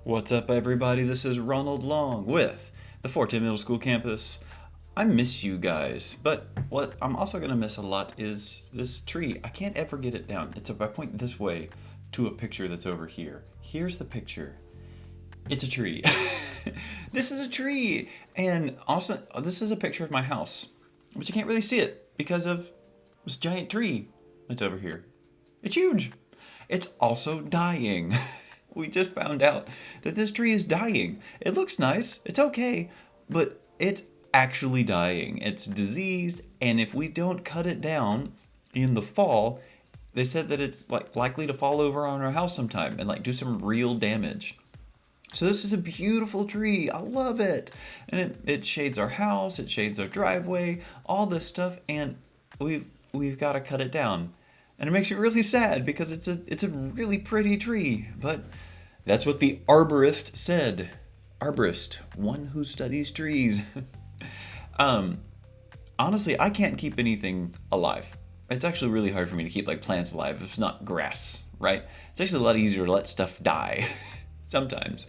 What's up, everybody? This is Ronald Long with the 410 Middle School campus. I miss you guys, but what I'm also going to miss a lot is this tree. I can't ever get it down. If I point this way to a picture that's over here. Here's the picture. It's a tree. This is a tree. And also, this is a picture of my house, but you can't really see it because of this giant tree that's over here. It's huge. It's also dying. We just found out that this tree is dying. It looks nice, it's okay, but it's actually dying. It's diseased, and if we don't cut it down in the fall, they said that it's likely to fall over on our house sometime and do some real damage. So this is a beautiful tree. I love it. And it shades our house, it shades our driveway, all this stuff, and we've got to cut it down. And it makes me really sad because it's a really pretty tree, but that's what the arborist said. Arborist, one who studies trees. Honestly, I can't keep anything alive. It's actually really hard for me to keep plants alive if it's not grass, right? It's actually a lot easier to let stuff die sometimes.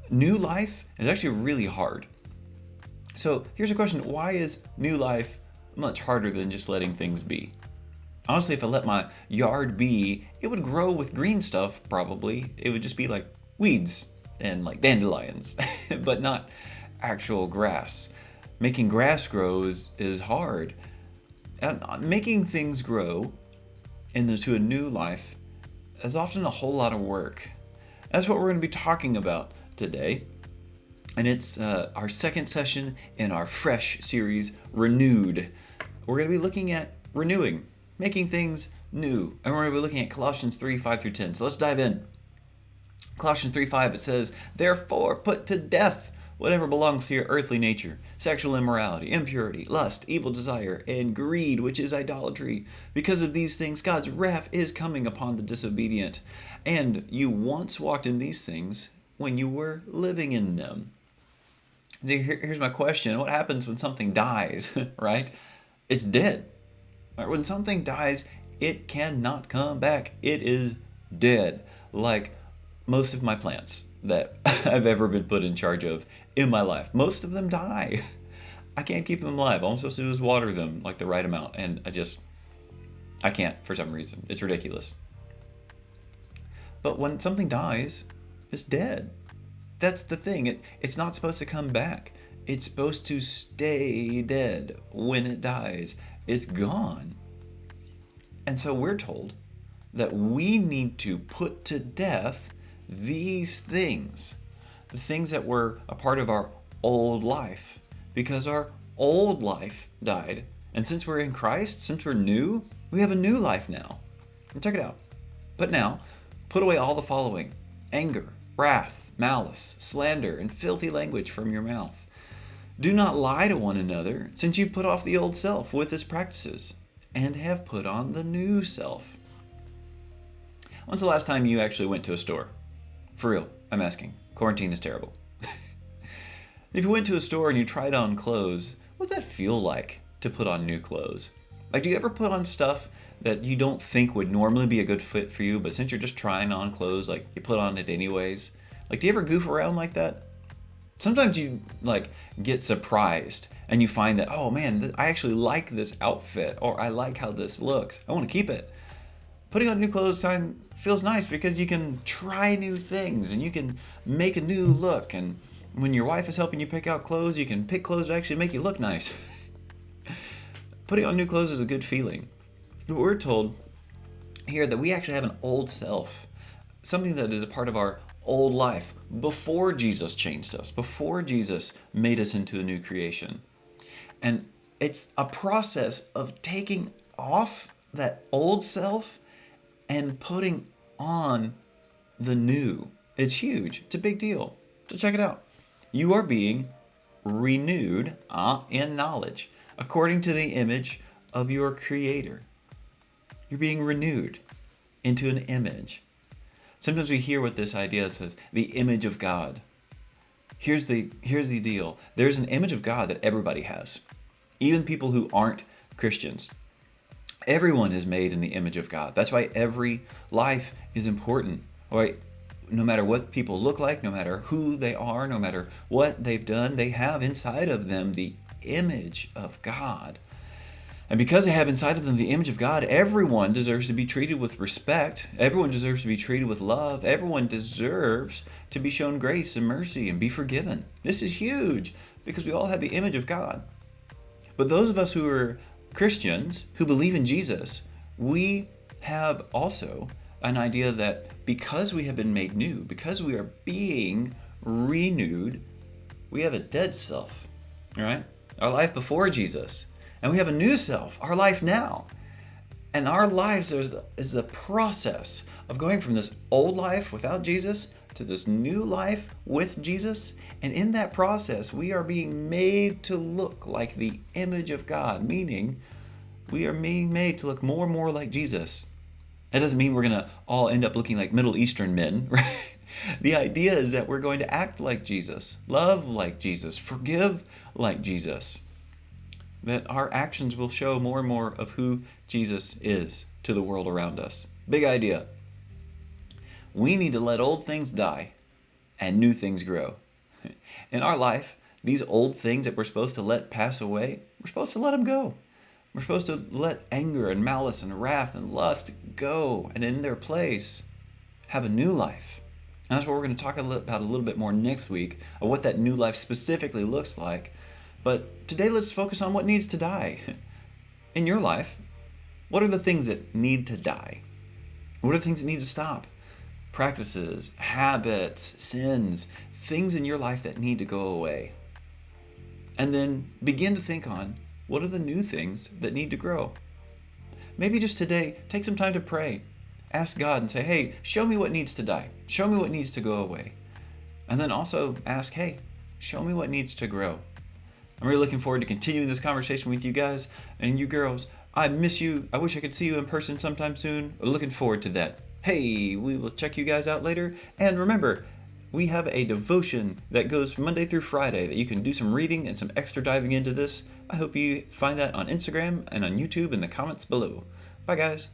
New life is actually really hard. So here's a question. Why is new life much harder than just letting things be? Honestly, if I let my yard be, it would grow with green stuff, probably. It would just be like weeds and dandelions, but not actual grass. Making grass grow is hard. And making things grow into a new life is often a whole lot of work. That's what we're going to be talking about today. And it's our second session in our fresh series, Renewed. We're going to be looking at renewing. Making things new. And we're going to be looking at Colossians 3, 5 through 10. So let's dive in. Colossians 3, 5, it says, "Therefore put to death whatever belongs to your earthly nature, sexual immorality, impurity, lust, evil desire, and greed, which is idolatry. Because of these things, God's wrath is coming upon the disobedient. And you once walked in these things when you were living in them." Here's my question. What happens when something dies, right? It's dead. When something dies, it cannot come back. It is dead. Like most of my plants that I've ever been put in charge of in my life. Most of them die. I can't keep them alive. All I'm supposed to do is water them the right amount. And I can't for some reason. It's ridiculous. But when something dies, it's dead. That's the thing. It's not supposed to come back. It's supposed to stay dead when it dies. It's gone. And so we're told that we need to put to death these things, the things that were a part of our old life, because our old life died. And since we're in Christ, since we're new, we have a new life now. And check it out. But now, put away all the following: anger, wrath, malice, slander, and filthy language from your mouth. Do not lie to one another, since you've put off the old self with its practices, and have put on the new self. When's the last time you actually went to a store? For real, I'm asking. Quarantine is terrible. If you went to a store and you tried on clothes, what's that feel like to put on new clothes? Do you ever put on stuff that you don't think would normally be a good fit for you, but since you're just trying on clothes, you put on it anyways? Do you ever goof around like that? Sometimes you get surprised and you find that, oh man, I actually like this outfit, or I like how this looks. I want to keep it. Putting on new clothes feels nice because you can try new things and you can make a new look. And when your wife is helping you pick out clothes, you can pick clothes that actually make you look nice. Putting on new clothes is a good feeling. But we're told here that we actually have an old self, something that is a part of our old life before Jesus changed us, before Jesus made us into a new creation. And it's a process of taking off that old self and putting on the new. It's huge. It's a big deal. So check it out. You are being renewed in knowledge according to the image of your Creator. You're being renewed into an image. Sometimes we hear what this idea says, the image of God. Here's the deal. There's an image of God that everybody has. Even people who aren't Christians. Everyone is made in the image of God. That's why every life is important. All right? no matter what people look like, no matter who they are, no matter what they've done, they have inside of them the image of God. And because they have inside of them the image of God, everyone deserves to be treated with respect. Everyone deserves to be treated with love. Everyone deserves to be shown grace and mercy and be forgiven. This is huge because we all have the image of God. But those of us who are Christians, who believe in Jesus, we have also an idea that because we have been made new, because we are being renewed, we have a dead self, all right? Our life before Jesus. And we have a new self, our life now. And our lives is a process of going from this old life without Jesus to this new life with Jesus. And in that process, we are being made to look like the image of God, meaning we are being made to look more and more like Jesus. That doesn't mean we're going to all end up looking like Middle Eastern men, right? The idea is that we're going to act like Jesus, love like Jesus, forgive like Jesus. That our actions will show more and more of who Jesus is to the world around us. Big idea. We need to let old things die and new things grow. In our life, these old things that we're supposed to let pass away, we're supposed to let them go. We're supposed to let anger and malice and wrath and lust go, and in their place, have a new life. And that's what we're going to talk about a little bit more next week, of what that new life specifically looks like. But today, let's focus on what needs to die. In your life, what are the things that need to die? What are the things that need to stop? Practices, habits, sins, things in your life that need to go away. And then begin to think on, what are the new things that need to grow? Maybe just today, take some time to pray. Ask God and say, hey, show me what needs to die. Show me what needs to go away. And then also ask, hey, show me what needs to grow. I'm really looking forward to continuing this conversation with you guys and you girls. I miss you. I wish I could see you in person sometime soon. Looking forward to that. Hey, we will check you guys out later. And remember, we have a devotion that goes Monday through Friday that you can do some reading and some extra diving into this. I hope you find that on Instagram and on YouTube in the comments below. Bye, guys.